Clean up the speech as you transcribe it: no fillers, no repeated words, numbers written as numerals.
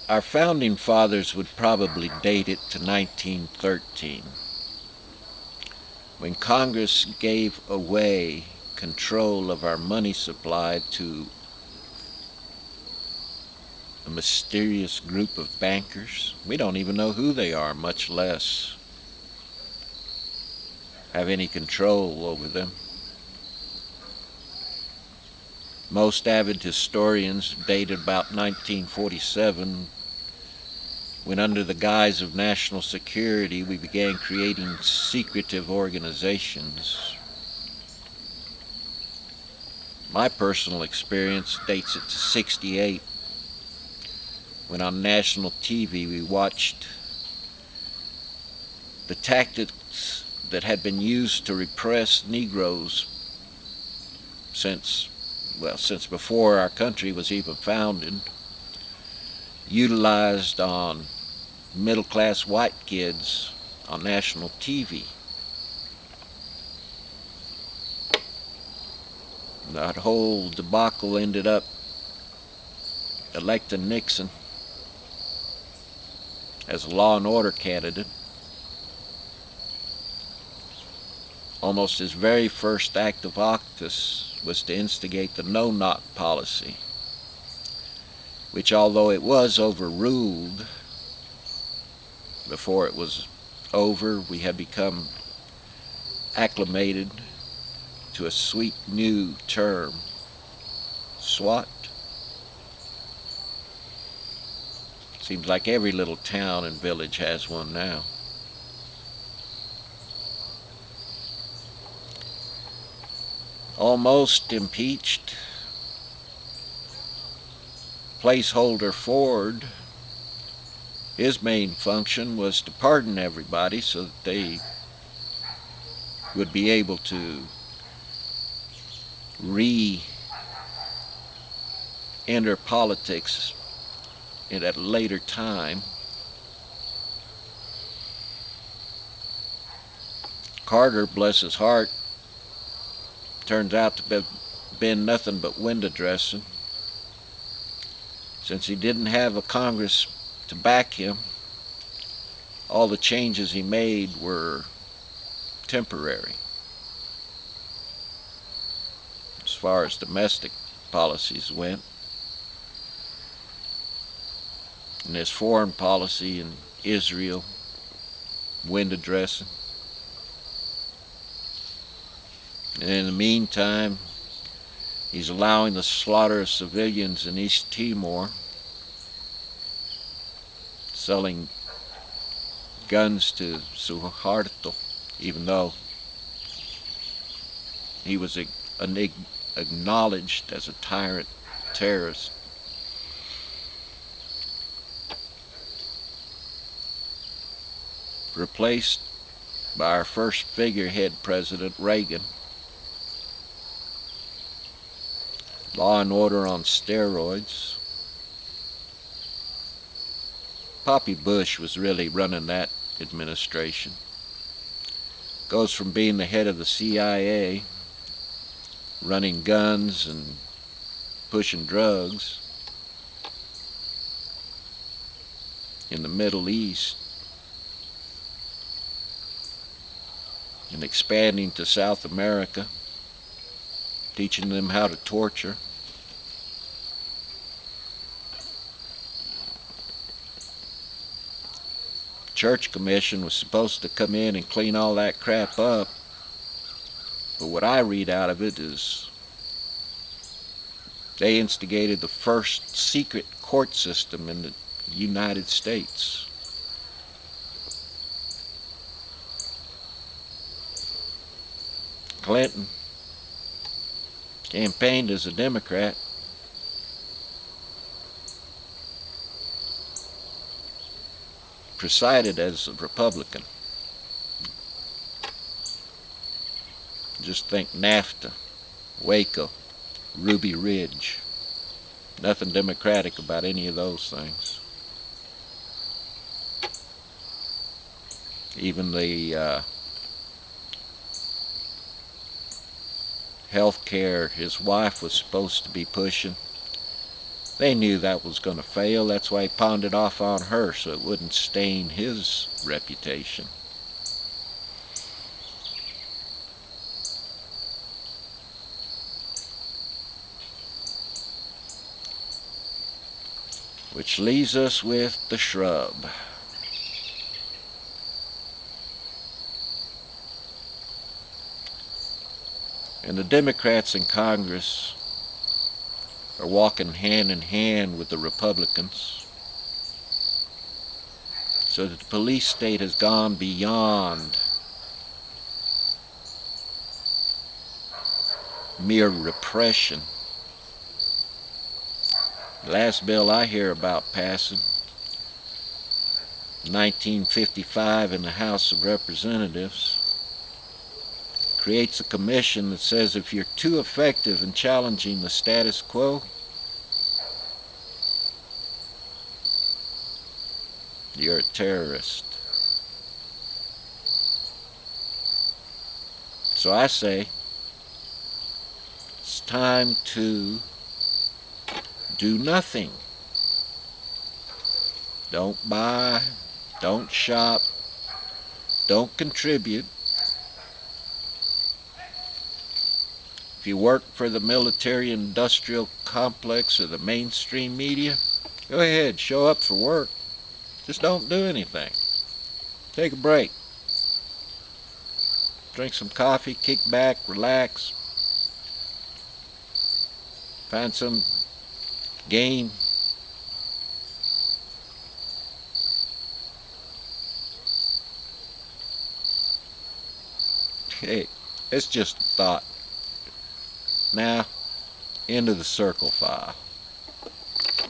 Our founding fathers would probably date it to 1913, when Congress gave away control of our money supply to a mysterious group of bankers. We don't even know who they are, much less have any control over them. Most avid historians date about 1947, when under the guise of national security we began creating secretive organizations. My personal experience dates it to 68, when on national TV we watched the tactics that had been used to repress Negroes since before our country was even founded, utilized on middle-class white kids on national TV. That whole debacle ended up electing Nixon as a law and order candidate. Almost his very first act of office was to instigate the no-knock policy, which, although it was overruled before it was over, we had become acclimated to a sweet new term, SWAT. Seems like every little town and village has one now. Almost impeached placeholder Ford, his main function was to pardon everybody so that they would be able to re-enter politics at a later time. Carter, bless his heart, turns out to have been nothing but window dressing. Since he didn't have a Congress to back him, all the changes he made were temporary as far as domestic policies went. And his foreign policy in Israel, window dressing. And in the meantime, he's allowing the slaughter of civilians in East Timor, selling guns to Suharto, even though he was acknowledged as a tyrant terrorist. Replaced by our first figurehead president, Reagan. Law and order on steroids. Poppy Bush was really running that administration. Goes from being the head of the CIA, running guns and pushing drugs in the Middle East, and expanding to South America, teaching them how to torture. Church Commission was supposed to come in and clean all that crap up, but what I read out of it is they instigated the first secret court system in the United States. Clinton campaigned as a Democrat. Presided as a Republican. Just think NAFTA, Waco, Ruby Ridge. Nothing democratic about any of those things. Even the health care his wife was supposed to be pushing They knew that was going to fail. That's why he pawned it off on her so it wouldn't stain his reputation. Which leaves us with the shrub. And the Democrats in Congress are walking hand in hand with the Republicans, so that the police state has gone beyond mere repression. The last bill I hear about passing, 1955 in the House of Representatives, creates a commission that says if you're too effective in challenging the status quo, you're a terrorist. So I say it's time to do nothing. Don't buy, don't shop, don't contribute. If you work for the military-industrial complex or the mainstream media, go ahead, show up for work. Just don't do anything. Take a break. Drink some coffee, kick back, relax. Find some game. Hey, it's just a thought. Now, into the circle file.